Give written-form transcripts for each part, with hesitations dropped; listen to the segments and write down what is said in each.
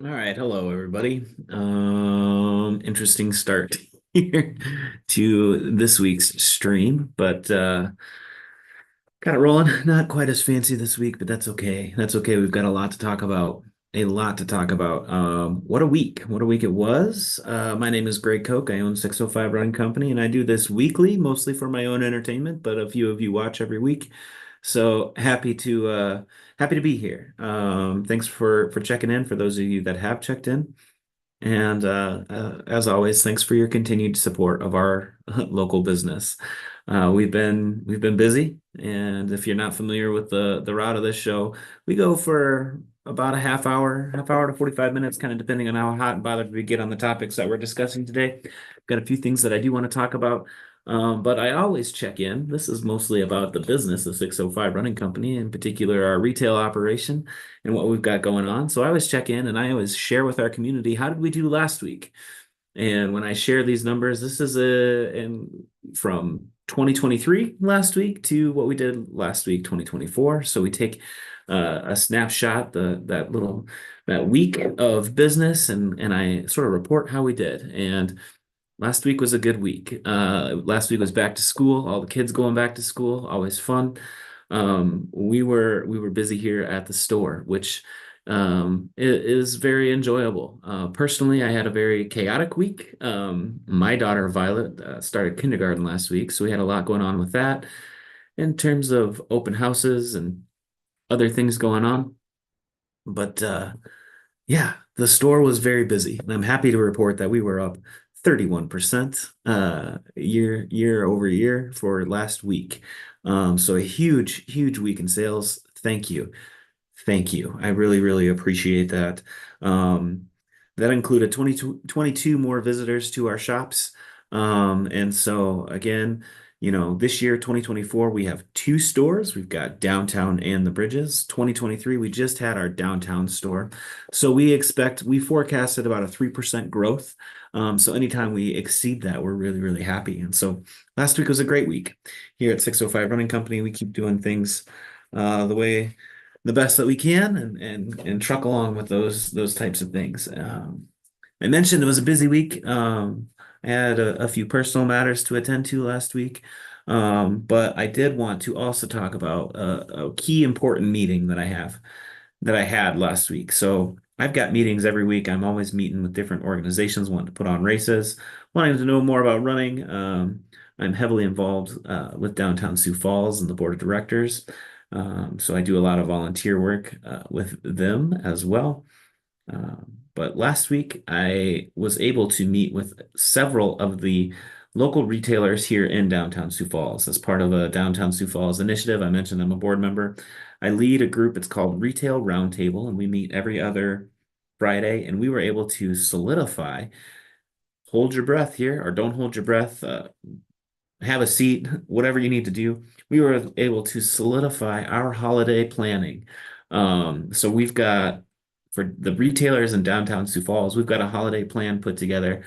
All right, hello everybody. Interesting start here to this week's stream, but got it rolling. Not quite as fancy this week, but that's okay. That's okay. We've got a lot to talk about. A lot to talk about. What a week. What a week it was. My name is Greg Koch. I own 605 Running Company, and I do this weekly, mostly for my own entertainment, but a few of you watch every week. So happy to be here. Thanks for checking in for those of you that have checked in. And as always, thanks for your continued support of our local business. We've been busy, and if you're not familiar with the route of this show, we go for about a half hour to 45 minutes, kind of depending on how hot and bothered we get on the topics that we're discussing today. Got a few things that I do want to talk about, but I always check in. This is mostly about the business of 605 Running Company, in particular our retail operation and what we've got going on. So I always check in and I always share with our community, how did we do last week? And when I share these numbers, this is from 2023 last week to what we did last week, 2024. So we take a snapshot, that week of business, and I sort of report how we did. And last week was a good week. Last week was back to school, all the kids going back to school, always fun. We were busy here at the store, which is very enjoyable. Personally, I had a very chaotic week. My daughter Violet started kindergarten last week, so we had a lot going on with that in terms of open houses and other things going on. But yeah, the store was very busy, and I'm happy to report that we were up 31% year over year for last week. So a huge week in sales. Thank you. Thank you. I really appreciate that. Um, that included 22 more visitors to our shops. And so again, this year, 2024, we have two stores. We've got downtown and the bridges. 2023, we just had our downtown store. So we forecasted about a 3% growth. So anytime we exceed that, we're really happy. And so last week was a great week here at 605 Running Company. We keep doing things the best that we can and truck along with those types of things. I mentioned it was a busy week. I had a few personal matters to attend to last week. But I did want to also talk about a key important meeting that I had last week. So I've got meetings every week. I'm always meeting with different organizations wanting to put on races, wanting to know more about running. I'm heavily involved with Downtown Sioux Falls and the board of directors. So I do a lot of volunteer work with them as well. But last week, I was able to meet with several of the local retailers here in downtown Sioux Falls as part of a downtown Sioux Falls initiative. I mentioned I'm a board member. I lead a group, it's called Retail Roundtable, and we meet every other Friday, and we were able to solidify, hold your breath here, or don't hold your breath, have a seat, whatever you need to do. We were able to solidify our holiday planning. So we've got for the retailers in downtown Sioux Falls, we've got a holiday plan put together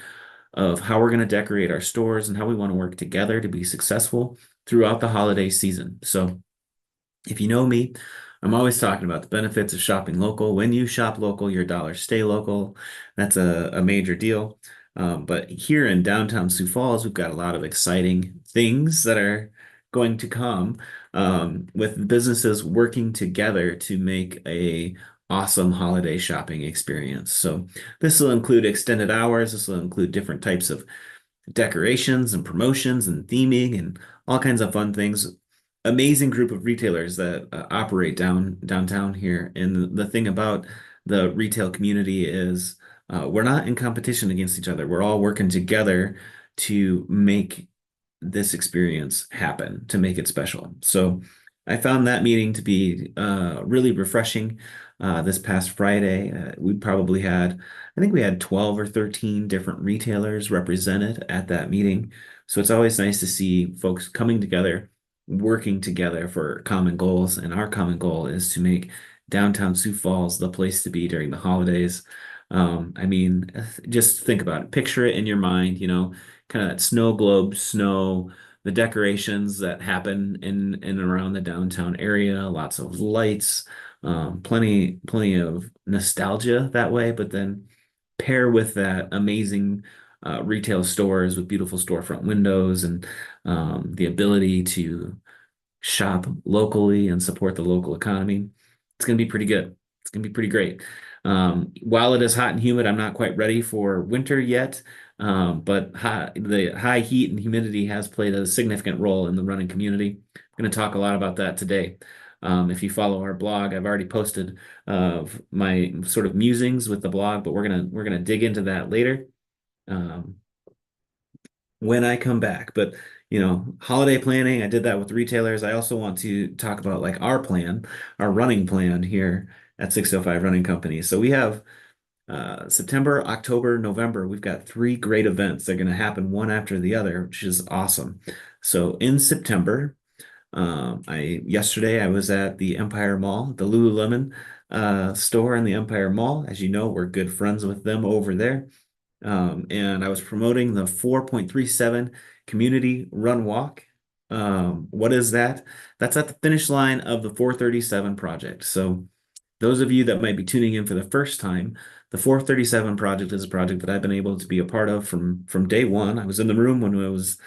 of how we're going to decorate our stores and how we want to work together to be successful throughout the holiday season. So if you know me, I'm always talking about the benefits of shopping local. When you shop local, your dollars stay local. That's a major deal. But here in downtown Sioux Falls, we've got a lot of exciting things that are going to come with businesses working together to make a awesome holiday shopping experience. So this will include extended hours. This will include different types of decorations and promotions and theming and all kinds of fun things. Amazing group of retailers that operate downtown here. And the thing about the retail community is we're not in competition against each other. We're all working together to make this experience happen, to make it special. So I found that meeting to be really refreshing. This past Friday, I think we had 12 or 13 different retailers represented at that meeting. So it's always nice to see folks coming together, working together for common goals. And our common goal is to make downtown Sioux Falls the place to be during the holidays. I mean, just think about it. Picture it in your mind, kind of that snow globe, snow, the decorations that happen in and around the downtown area, lots of lights, Plenty of nostalgia that way, but then pair with that amazing retail stores with beautiful storefront windows and the ability to shop locally and support the local economy. It's going to be pretty good. It's going to be pretty great. While it is hot and humid, I'm not quite ready for winter yet. But the high heat and humidity has played a significant role in the running community. I'm going to talk a lot about that today. If you follow our blog, I've already posted my sort of musings with the blog, but we're gonna dig into that later. Um, when I come back. But holiday planning, I did that with retailers. I also want to talk about like our plan, our running plan here at 605 Running Company. So we have September, October, November. We've got three great events. They're going to happen one after the other, which is awesome. So in September, I yesterday I was at the Empire Mall, the Lululemon store in the Empire Mall. As you know, we're good friends with them over there. And I was promoting the 4.37 community run walk. What is that? That's at the finish line of the 437 project. So those of you that might be tuning in for the first time, the 437 project is a project that I've been able to be a part of from day one. I was in the room when it was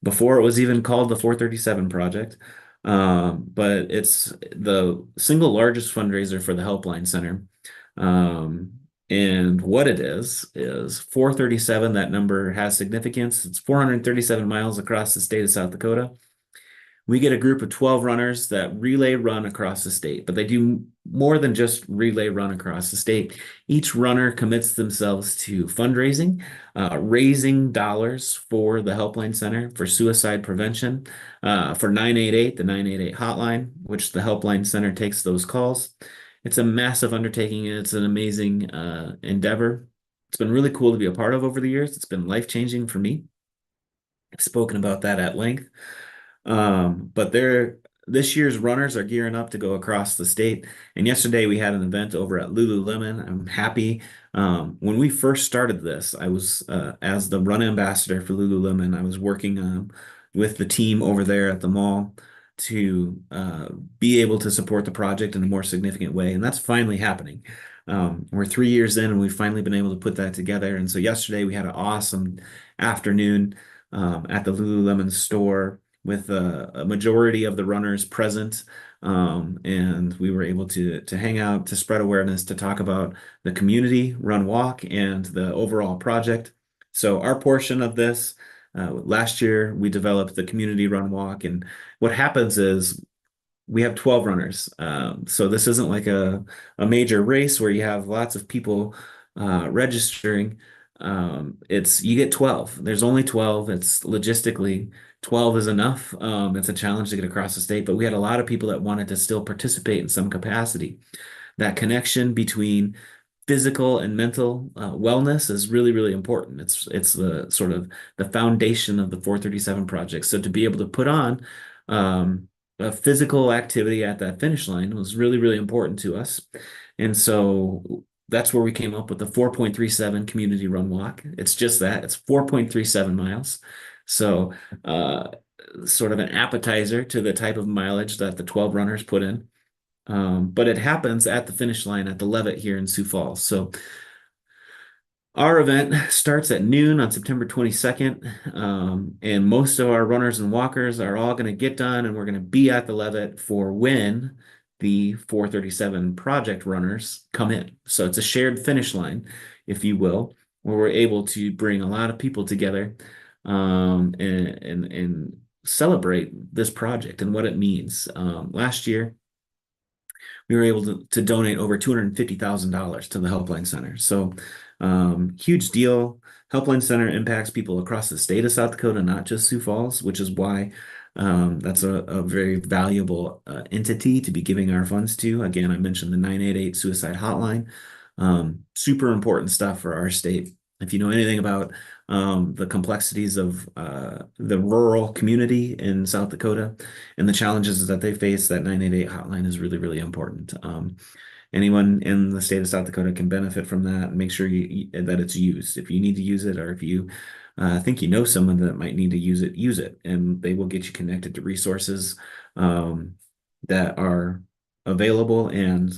before it was even called the 437 project. But it's the single largest fundraiser for the Helpline Center. Um, and what it is 437. That number has significance. It's 437 miles across the state of South Dakota. We get a group of 12 runners that relay run across the state, but they do more than just relay run across the state. Each runner commits themselves to fundraising, raising dollars for the Helpline Center for suicide prevention, for 988, the 988 hotline, which the Helpline Center takes those calls. It's a massive undertaking and it's an amazing endeavor. It's been really cool to be a part of over the years. It's been life-changing for me. I've spoken about that at length. But this year's runners are gearing up to go across the state. And yesterday we had an event over at Lululemon. I'm happy. When we first started this, I was as the run ambassador for Lululemon. I was working with the team over there at the mall to be able to support the project in a more significant way, and that's finally happening. We're 3 years in, and we've finally been able to put that together. And so yesterday we had an awesome afternoon at the Lululemon store with a majority of the runners present. And we were able to hang out, to spread awareness, to talk about the community run walk and the overall project. So our portion of this, last year we developed the community run walk, and what happens is we have 12 runners. So this isn't like a major race where you have lots of people registering. It's you get 12. There's only 12. It's logistically 12 is enough. It's a challenge to get across the state, but we had a lot of people that wanted to still participate in some capacity. That connection between physical and mental wellness is really, really important. It's the sort of the foundation of the 437 project. So to be able to put on a physical activity at that finish line was really, really important to us. And so that's where we came up with the 4.37 community run walk. It's just that, it's 4.37 miles. So sort of an appetizer to the type of mileage that the 12 runners put in. But it happens at the finish line at the Levitt here in Sioux Falls. So our event starts at noon on September 22nd, and most of our runners and walkers are all going to get done, and we're going to be at the Levitt for when the 437 project runners come in. So it's a shared finish line, if you will, where we're able to bring a lot of people together and celebrate this project and what it means. Last year, we were able to donate over $250,000 to the Helpline Center. So huge deal. Helpline Center impacts people across the state of South Dakota, not just Sioux Falls, which is why that's a very valuable entity to be giving our funds to. Again, I mentioned the 988 suicide hotline. Super important stuff for our state. If you know anything about the complexities of the rural community in South Dakota and the challenges that they face, that 988 hotline is really, really important. Anyone in the state of South Dakota can benefit from that, and make sure that it's used. If you need to use it, or if you think you know someone that might need to use it, and they will get you connected to resources that are available and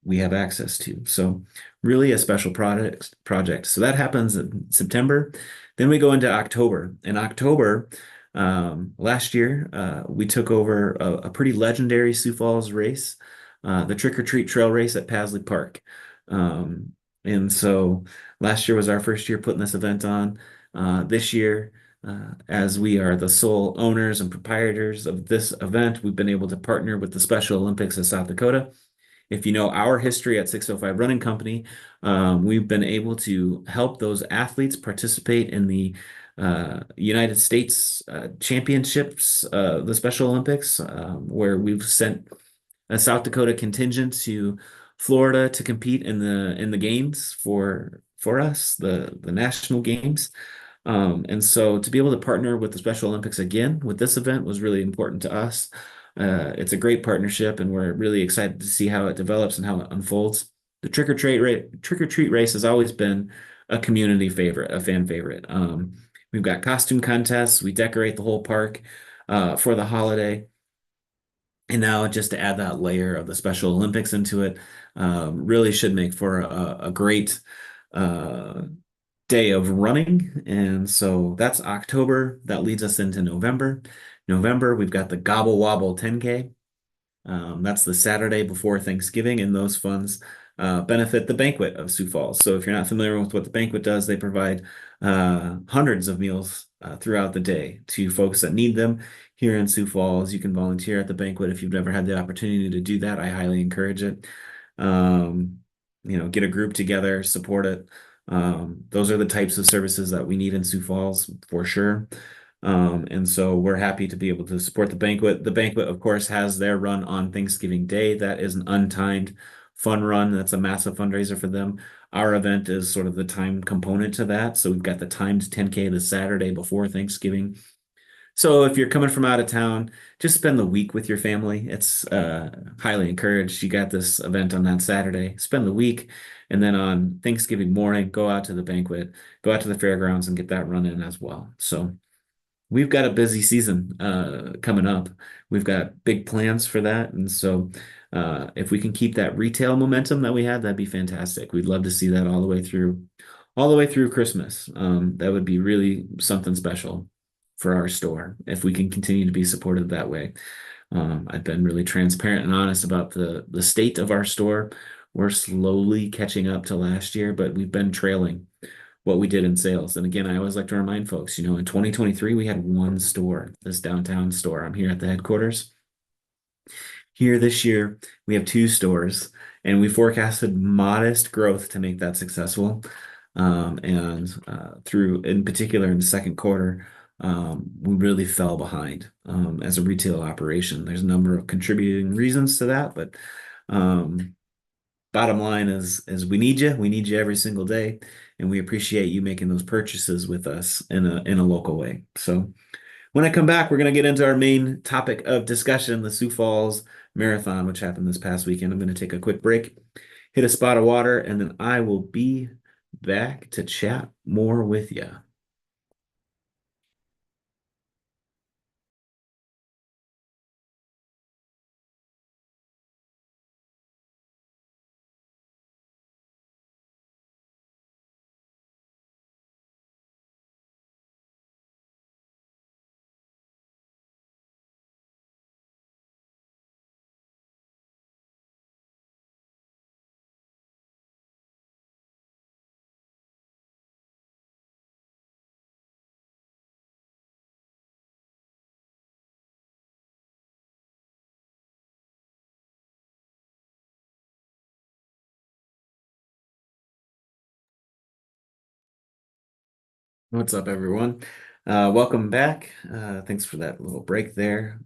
we have access to. So really a special project. So that happens in September. Then we go into October. In October, last year, we took over a pretty legendary Sioux Falls race, the Trick or Treat Trail Race at Pasley Park. Um, and so last year was our first year putting this event on. This year, as we are the sole owners and proprietors of this event, we've been able to partner with the Special Olympics of South Dakota. If you know our history at 605 Running Company, we've been able to help those athletes participate in the United States Championships, the Special Olympics, where we've sent a South Dakota contingent to Florida to compete in the games for us, the national games. And so to be able to partner with the Special Olympics again with this event was really important to us. It's a great partnership, and we're really excited to see how it develops and how it unfolds. The trick or treat race has always been a community favorite, a fan favorite. We've got costume contests. We decorate the whole park for the holiday. And now just to add that layer of the Special Olympics into it, really should make for a great uh, day of running. And so that's October. That leads us into November. November, we've got the Gobble Wobble 10K. That's the Saturday before Thanksgiving, and those funds benefit the banquet of Sioux Falls. So if you're not familiar with what the banquet does, they provide hundreds of meals throughout the day to folks that need them here in Sioux Falls. You can volunteer at the banquet if you've never had the opportunity to do that. I highly encourage it. Um, get a group together, support it. Those are the types of services that we need in Sioux Falls for sure. And so we're happy to be able to support the banquet. The banquet, of course, has their run on Thanksgiving Day. That is an untimed fun run. That's a massive fundraiser for them. Our event is sort of the time component to that. So we've got the timed 10K the Saturday before Thanksgiving. So if you're coming from out of town, just spend the week with your family. It's highly encouraged. You got this event on that Saturday. Spend the week, and then on Thanksgiving morning, go out to the banquet, go out to the fairgrounds, and get that run in as well. So we've got a busy season coming up. We've got big plans for that, and so if we can keep that retail momentum that we had, that'd be fantastic. We'd love to see that all the way through Christmas. That would be really something special for our store if we can continue to be supported that way. I've been really transparent and honest about the state of our store. We're slowly catching up to last year, but we've been trailing what we did in sales. And again, I always like to remind folks, in 2023, we had one store, this downtown store. I'm here at the headquarters. Here this year, we have two stores, and we forecasted modest growth to make that successful. And through, in particular, in the second quarter, we really fell behind as a retail operation. There's a number of contributing reasons to that, but bottom line is we need you. We need you every single day, and we appreciate you making those purchases with us in a local way. So when I come back, we're going to get into our main topic of discussion, the Sioux Falls Marathon, which happened this past weekend. I'm going to take a quick break, hit a spot of water, and then I will be back to chat more with you. What's up, everyone? Welcome back. Thanks for that little break there.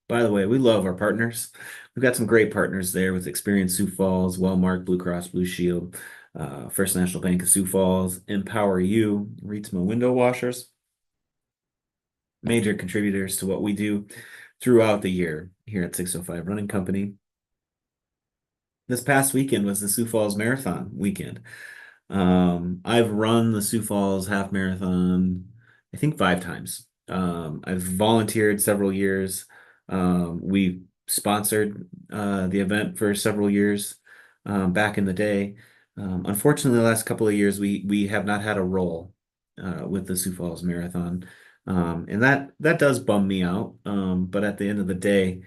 By the way, we love our partners. We've got some great partners there with Experience Sioux Falls, Wellmark, Blue Cross Blue Shield, First National Bank of Sioux Falls, Empower You, Ritzma Window Washers, major contributors to what we do throughout the year here at 605 Running Company. This past weekend was the Sioux Falls Marathon weekend. I've run the Sioux Falls Half Marathon, I think 5 times. I've volunteered several years. We sponsored the event for several years back in the day. Unfortunately, the last couple of years we have not had a role with the Sioux Falls Marathon, and that does bum me out. But at the end of the day,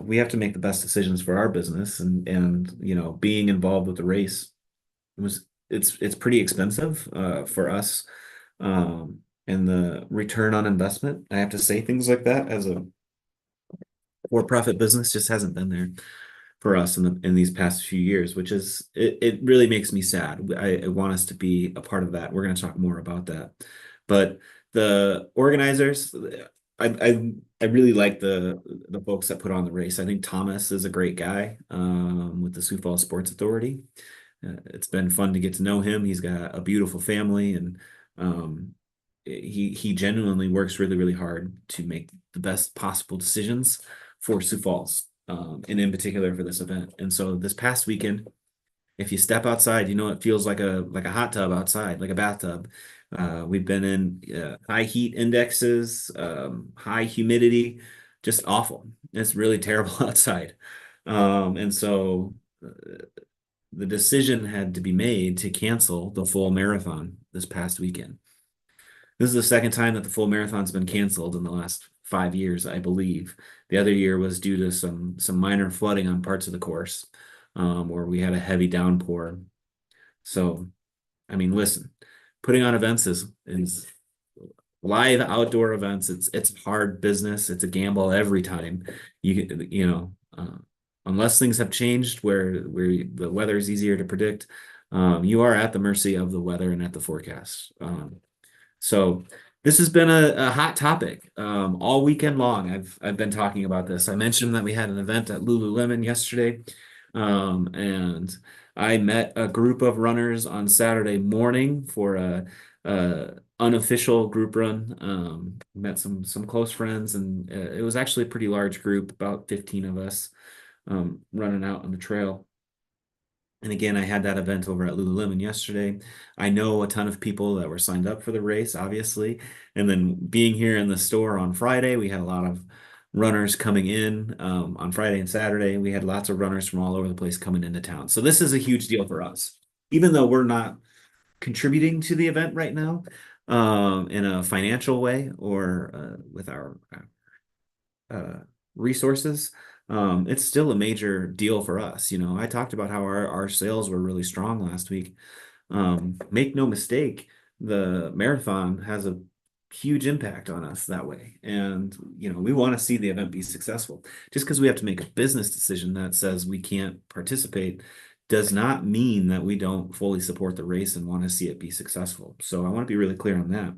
we have to make the best decisions for our business, and being involved with the race it's pretty expensive for us. And the return on investment, I have to say things like that as a for-profit business just hasn't been there for us in these past few years, which is it really makes me sad. I want us to be a part of that. We're going to talk more about that. But the organizers, I really like the folks that put on the race. I think Thomas is a great guy with the Sioux Falls Sports Authority. It's been fun to get to know him. He's got a beautiful family, and um, he genuinely works really, really hard to make the best possible decisions for Sioux Falls, and in particular for this event. And so this past weekend, if you step outside, it feels like a hot tub outside, like a bathtub. We've been in high heat indexes, high humidity, just awful. It's really terrible outside. And so the decision had to be made to cancel the full marathon this past weekend. This is the second time that the full marathon's been canceled in the last 5 years, I believe. The other year was due to some minor flooding on parts of the course, where we had a heavy downpour. So, I mean, listen, putting on events is live outdoor events. It's hard business. It's a gamble every time. Unless things have changed where the weather is easier to predict, you are at the mercy of the weather and at the forecast. So this has been a hot topic all weekend long. I've been talking about this. I mentioned that we had an event at Lululemon yesterday, and I met a group of runners on Saturday morning for a unofficial group run. Met some close friends, and it was actually a pretty large group, about 15 of us, running out on the trail. And again, I had that event over at Lululemon yesterday. I know a ton of people that were signed up for the race, obviously. And then being here in the store on Friday, we had a lot of runners coming in on Friday and Saturday. We had lots of runners from all over the place coming into town. So this is a huge deal for us. Even though we're not contributing to the event right now in a financial way or with our uh, resources, it's still a major deal for us. I talked about how our sales were really strong last week. Make no mistake, the marathon has a huge impact on us that way. And, we want to see the event be successful. Just because we have to make a business decision that says we can't participate does not mean that we don't fully support the race and want to see it be successful. So I want to be really clear on that.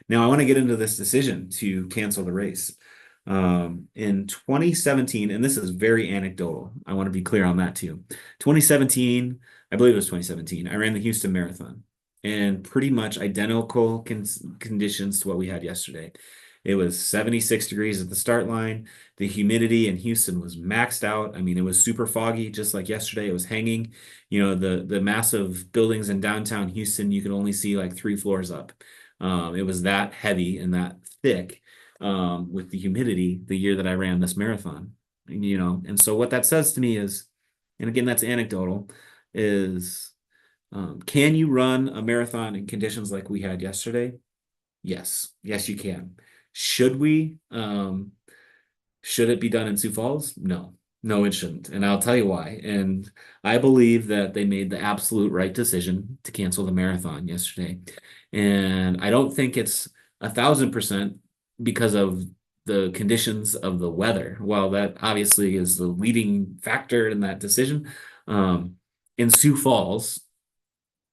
Now, I want to get into this decision to cancel the race. In 2017, and this is very anecdotal, I want to be clear on that too. 2017, I believe it was 2017, I ran the Houston Marathon and pretty much identical conditions to what we had yesterday. It was 76 degrees at the start line. The humidity in Houston was maxed out. I mean, it was super foggy, just like yesterday. It was hanging. The massive buildings in downtown Houston, you could only see like 3 floors up. It was that heavy and that thick with the humidity the year that I ran this marathon. And so what that says to me is, and again, that's anecdotal, is can you run a marathon in conditions like we had yesterday? Yes. Yes, you can. Should we? Should it be done in Sioux Falls? No. No, it shouldn't. And I'll tell you why. And I believe that they made the absolute right decision to cancel the marathon yesterday. And I don't think it's 1,000% because of the conditions of the weather. While that obviously is the leading factor in that decision, in Sioux Falls,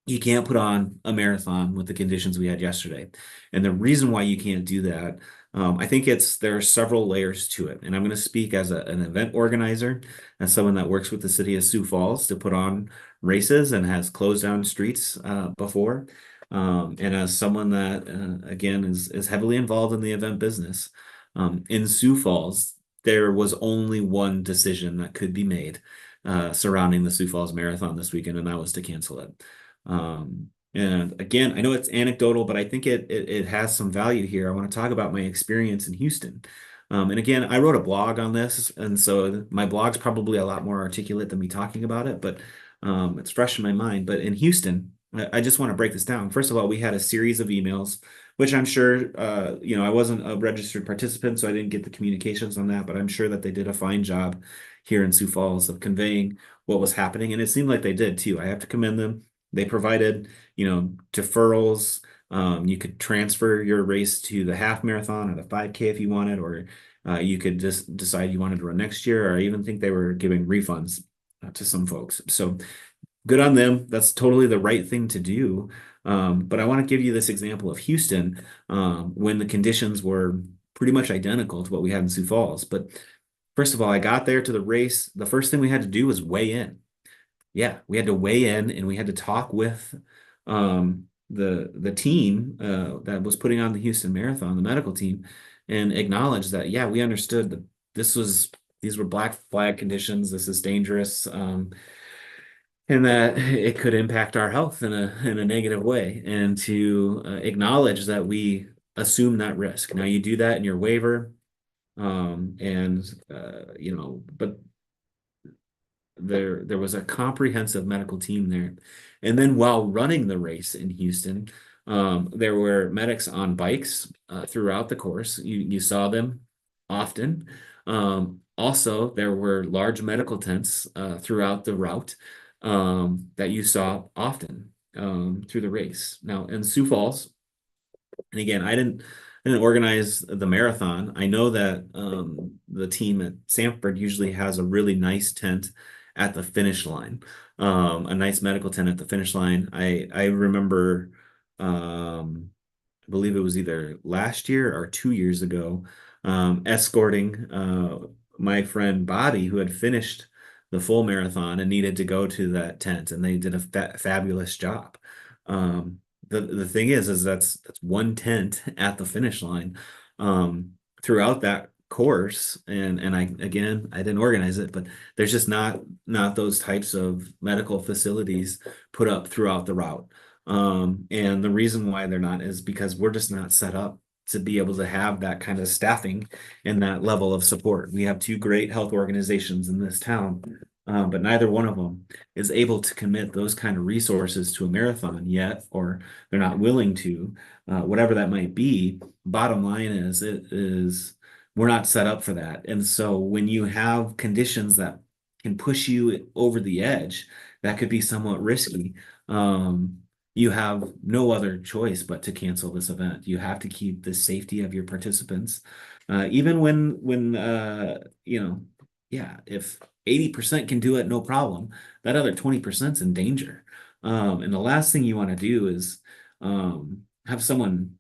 you can't put on a marathon with the conditions we had yesterday. And the reason why you can't do that, I think there are several layers to it. And I'm going to speak as an event organizer, as someone that works with the city of Sioux Falls to put on races and has closed down streets before. And as someone that, again, is heavily involved in the event business. In Sioux Falls, there was only one decision that could be made surrounding the Sioux Falls Marathon this weekend, and that was to cancel it. And again, I know it's anecdotal, but I think it has some value here. I want to talk about my experience in Houston. And again, I wrote a blog on this, and so my blog's probably a lot more articulate than me talking about it, but it's fresh in my mind. But in Houston, I just want to break this down. First of all, we had a series of emails, which I'm sure, I wasn't a registered participant, so I didn't get the communications on that, but I'm sure that they did a fine job here in Sioux Falls of conveying what was happening, and it seemed like they did too. I have to commend them. They provided, deferrals. You could transfer your race to the half marathon or the 5K if you wanted, or you could just decide you wanted to run next year, or I even think they were giving refunds to some folks. So good on them. That's totally the right thing to do. But I want to give you this example of Houston when the conditions were pretty much identical to what we had in Sioux Falls. But first of all, I got there to the race. The first thing we had to do was weigh in. Yeah, we had to weigh in and we had to talk with the team that was putting on the Houston Marathon, the medical team, and acknowledge that, yeah, we understood that these were black flag conditions, this is dangerous, and that it could impact our health in a negative way, and to acknowledge that we assume that risk. Now you do that in your waiver, and but there was a comprehensive medical team there. And then while running the race in Houston, there were medics on bikes throughout the course. You saw them often. Also, there were large medical tents throughout the route that you saw often through the race. Now, in Sioux Falls, and again, I didn't organize the marathon. I know that the team at Sanford usually has a really nice tent at the finish line, a nice medical tent at the finish line. I remember, I believe it was either last year or 2 years ago, escorting my friend Bobby, who had finished the full marathon and needed to go to that tent, and they did a fabulous job. Um, the thing is that's one tent at the finish line throughout that course, and I didn't organize it, but there's just not those types of medical facilities put up throughout the route. And the reason why they're not is because we're just not set up to be able to have that kind of staffing and that level of support. We have two great health organizations in this town, but neither one of them is able to commit those kind of resources to a marathon yet, or they're not willing to, whatever that might be. Bottom line is, we're not set up for that. And so when you have conditions that can push you over the edge, that could be somewhat risky. You have no other choice but to cancel this event. You have to keep the safety of your participants, even yeah, if 80% can do it, no problem. That other 20%'s in danger. And the last thing you want to do is have someone,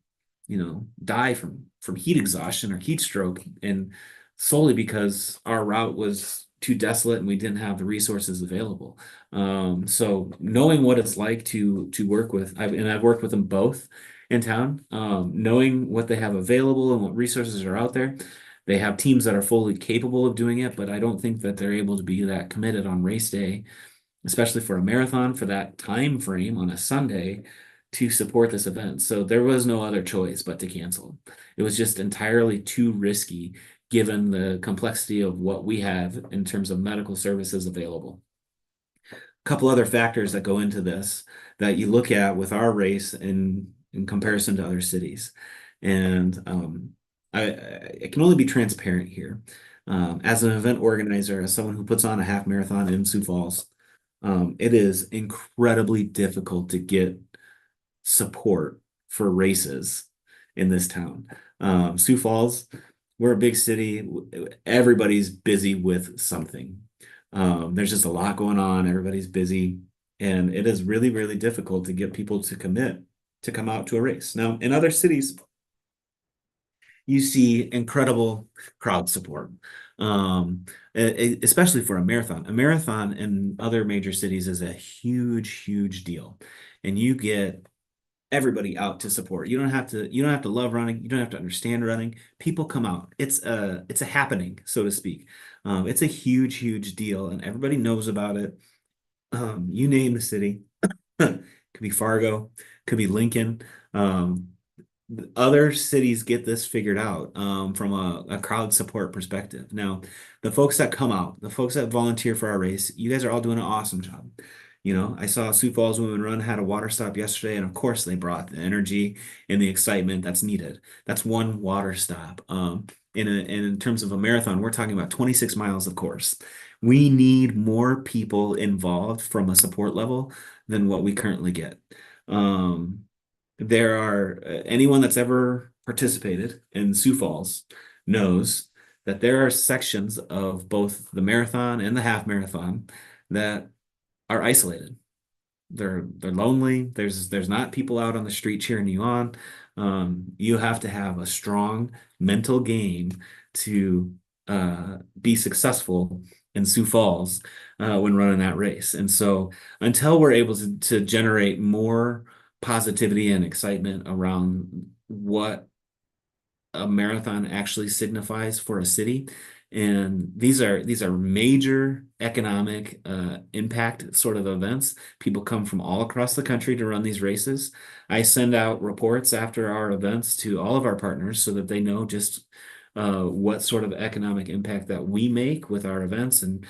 die from heat exhaustion or heat stroke, and solely because our route was too desolate and we didn't have the resources available. So knowing what it's like to work with, I've worked with them both in town, knowing what they have available and what resources are out there. They have teams that are fully capable of doing it, but I don't think that they're able to be that committed on race day, especially for a marathon for that time frame on a Sunday to support this event. So there was no other choice but to cancel. It was just entirely too risky given the complexity of what we have in terms of medical services available. A couple other factors that go into this that you look at with our race in comparison to other cities. And I can only be transparent here. As an event organizer, as someone who puts on a half marathon in Sioux Falls, it is incredibly difficult to get support for races in this town. Sioux Falls, we're a big city. Everybody's busy with something. There's just a lot going on. Everybody's busy. And it is really, really difficult to get people to commit to come out to a race. Now, in other cities, you see incredible crowd support, especially for a marathon. A marathon in other major cities is a huge, huge deal. And you get everybody out to support. You don't have to love running. You don't have to understand running. People come out. It's a happening, so to speak. It's a huge, huge deal, and everybody knows about it. You name the city. Could be Fargo, could be Lincoln. other cities get this figured out from a crowd support perspective. Now, the folks that come out, the folks that volunteer for our race, you guys are all doing an awesome job. You know, I saw Sioux Falls Women Run had a water stop yesterday, and of course they brought the energy and the excitement that's needed. That's one water stop. In terms of a marathon, we're talking about 26 miles of course. We need more people involved from a support level than what we currently get. Um, there are anyone that's ever participated in Sioux Falls knows that there are sections of both the marathon and the half marathon that are isolated. They're lonely. There's not people out on the street cheering you on. You have to have a strong mental game to be successful in Sioux Falls when running that race. And so until we're able to generate more positivity and excitement around what a marathon actually signifies for a city. And these are major economic impact sort of events. People come from all across the country to run these races. I send out reports after our events to all of our partners so that they know just what sort of economic impact that we make with our events. And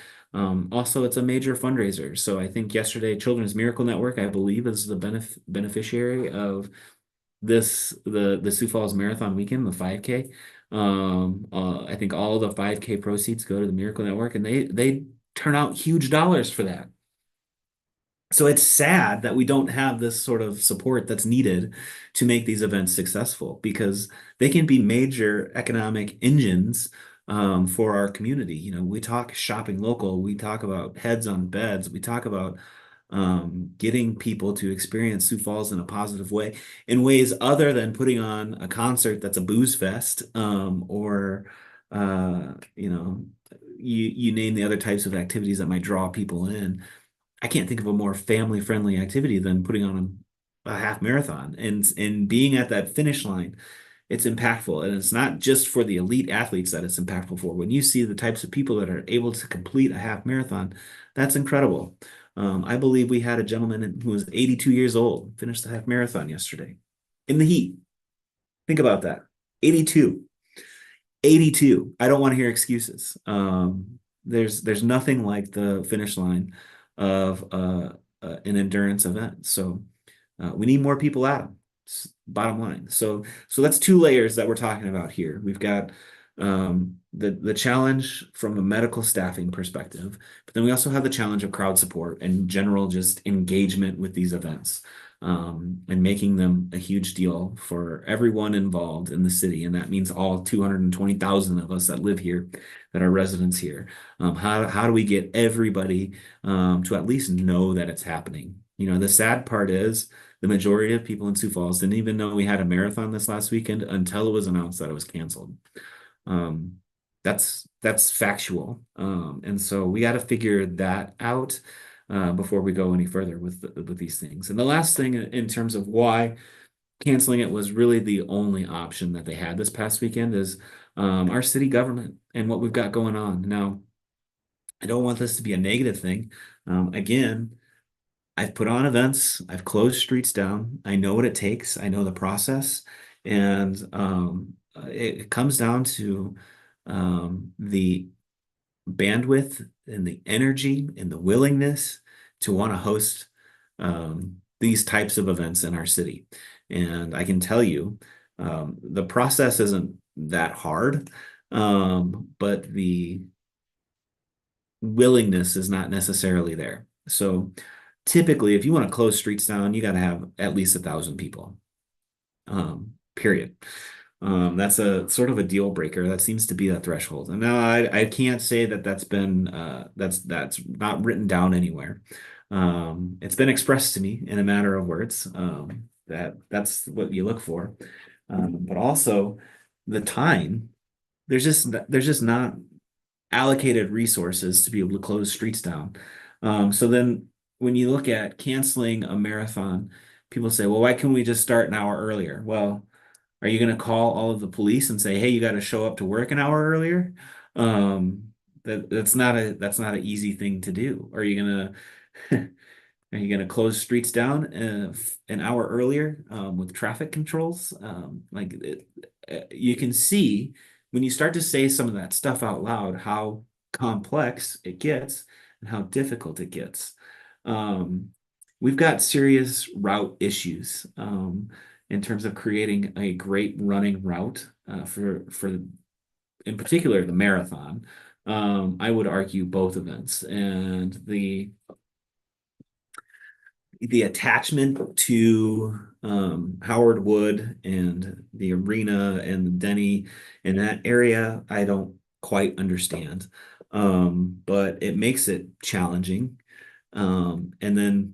also, it's a major fundraiser. So I think yesterday, Children's Miracle Network, I believe, is the beneficiary of the Sioux Falls Marathon weekend, the 5K. I think all the 5K proceeds go to the Miracle Network, and they turn out huge dollars for that. So it's sad that we don't have this sort of support that's needed to make these events successful because they can be major economic engines for our community. You know, we talk shopping local, we talk about heads on beds, we talk about getting people to experience Sioux Falls in a positive way, in ways other than putting on a concert that's a booze fest, or you know, you name the other types of activities that might draw people in. I can't think of a more family friendly activity than putting on a half marathon and being at that finish line. It's impactful, and it's not just for the elite athletes that it's impactful for. When you see the types of people that are able to complete a half marathon, that's incredible. I believe we had a gentleman who was 82 years old finish the half marathon yesterday in the heat. Think about that. 82. 82. I don't want to hear excuses. There's nothing like the finish line of an endurance event. So we need more people at them. Bottom line. So that's two layers that we're talking about here. We've got the challenge from a medical staffing perspective, but then we also have the challenge of crowd support and general just engagement with these events, and making them a huge deal for everyone involved in the city. And that means all 220,000 of us that live here, that are residents here. How do we get everybody to at least know that it's happening? You know, the sad part is the majority of people in Sioux Falls didn't even know we had a marathon this last weekend until it was announced that it was canceled. Um, that's factual. And so we got to figure that out before we go any further with these things. And the last thing in terms of why canceling it was really the only option that they had this past weekend is our city government and what we've got going on. Now, I don't want this to be a negative thing. Again, I've put on events, I've closed streets down. I know what it takes, I know the process. And it comes down to the bandwidth and the energy and the willingness to want to host these types of events in our city. And I can tell you, the process isn't that hard, but the willingness is not necessarily there. So typically, if you want to close streets down, you got to have at least 1,000 people, period. That's a sort of a deal breaker. That seems to be a threshold. And now I can't say that that's been that's not written down anywhere. It's been expressed to me in a matter of words. That's what you look for. But also the time, there's just not allocated resources to be able to close streets down. So then when you look at canceling a marathon, people say, well, why can't we just start an hour earlier? Well, are you going to call all of the police and say, hey, you got to show up to work an hour earlier? That's not an easy thing to do. Are you going to Are you going to close streets down an hour earlier with traffic controls? You can see when you start to say some of that stuff out loud, how complex it gets and how difficult it gets. Um, we've got serious route issues in terms of creating a great running route for in particular the marathon. I would argue both events and the attachment to Howard Wood and the arena and the Denny in that area, I don't quite understand. But it makes it challenging. And then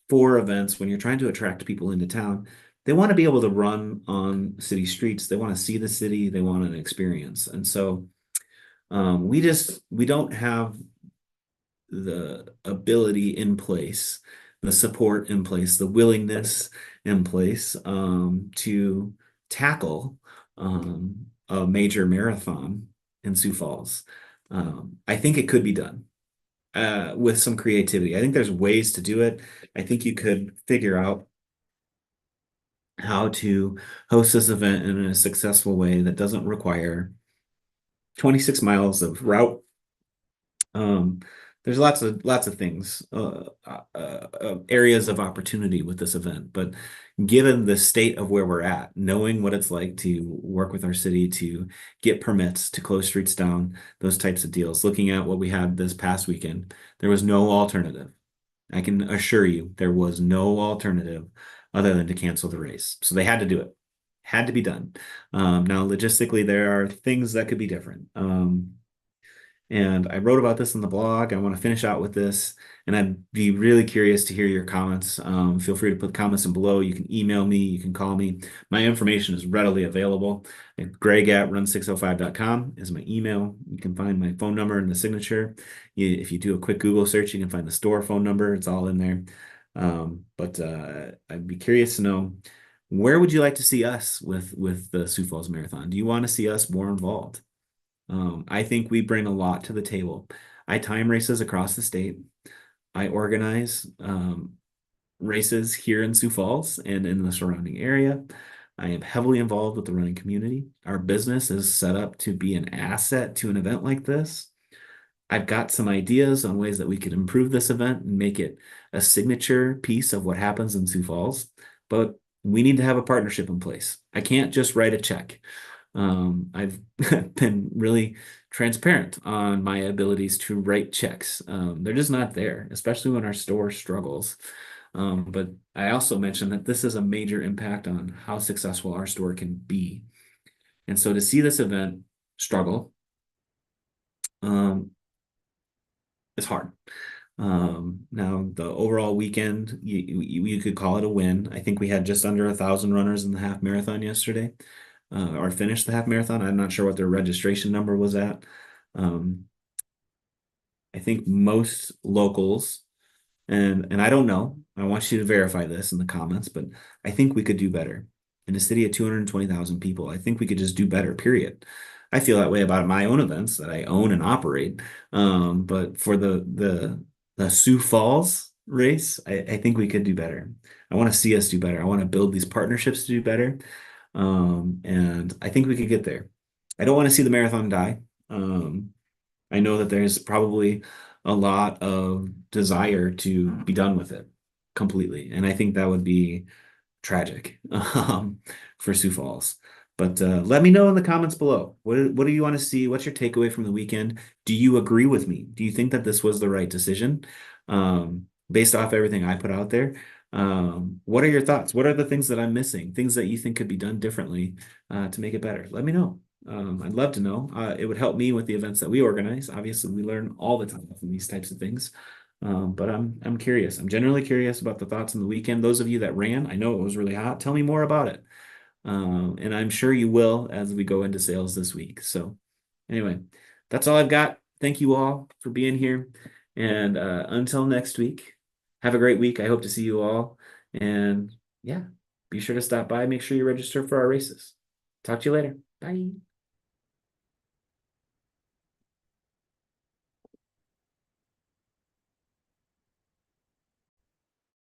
for events, when you're trying to attract people into town, they want to be able to run on city streets. They want to see the city. They want an experience. And so we don't have the ability in place, the support in place, the willingness in place to tackle a major marathon in Sioux Falls. I think it could be done with some creativity. I think there's ways to do it. I think you could figure out how to host this event in a successful way that doesn't require 26 miles of route. Um, there's lots of things, areas of opportunity with this event, but given the state of where we're at, knowing what it's like to work with our city to get permits to close streets down, those types of deals, looking at what we had this past weekend, there was no alternative. I can assure you there was no alternative other than to cancel the race. So they had to do it. Had to be done. Now, logistically, there are things that could be different. And I wrote about this in the blog. I want to finish out with this, and I'd be really curious to hear your comments. Feel free to put comments in below. You can email me, you can call me. My information is readily available. Greg@run605.com is my email. You can find my phone number in the signature. If you do a quick Google search, you can find the store phone number. It's all in there. But I'd be curious to know, where would you like to see us with the Sioux Falls Marathon? Do you want to see us more involved? I think we bring a lot to the table. I time races across the state. I organize races here in Sioux Falls and in the surrounding area. I am heavily involved with the running community. Our business is set up to be an asset to an event like this. I've got some ideas on ways that we could improve this event and make it a signature piece of what happens in Sioux Falls, but we need to have a partnership in place. I can't just write a check. I've been really transparent on my abilities to write checks. They're just not there, especially when our store struggles. But I also mentioned that this is a major impact on how successful our store can be. And so to see this event struggle is hard. Now the overall weekend, you could call it a win. I think we had just under 1,000 runners in the half marathon yesterday. Or finished the half marathon. I'm not sure what their registration number was at. Um, I think most locals, and I don't know, I want you to verify this in the comments, but I think we could do better. In a city of 220,000 people, I think we could just do better, period. I feel that way about my own events that I own and operate. But for the Sioux Falls race, I think we could do better. I want to see us do better. I want to build these partnerships to do better. And I think we could get there. I don't want to see the marathon die. I know that there's probably a lot of desire to be done with it completely. And I think that would be tragic for Sioux Falls. But let me know in the comments below. What do you want to see? What's your takeaway from the weekend? Do you agree with me? Do you think that this was the right decision based off everything I put out there? What are your thoughts? What are the things that I'm missing? Things that you think could be done differently to make it better? Let me know. I'd love to know. It would help me with the events that we organize. Obviously, we learn all the time from these types of things. But I'm curious. I'm generally curious about the thoughts on the weekend. Those of you that ran, I know it was really hot. Tell me more about it. And I'm sure you will as we go into sales this week. So anyway, that's all I've got. Thank you all for being here. And until next week, have a great week. I hope to see you all. And yeah, be sure to stop by. Make sure you register for our races. Talk to you later. Bye.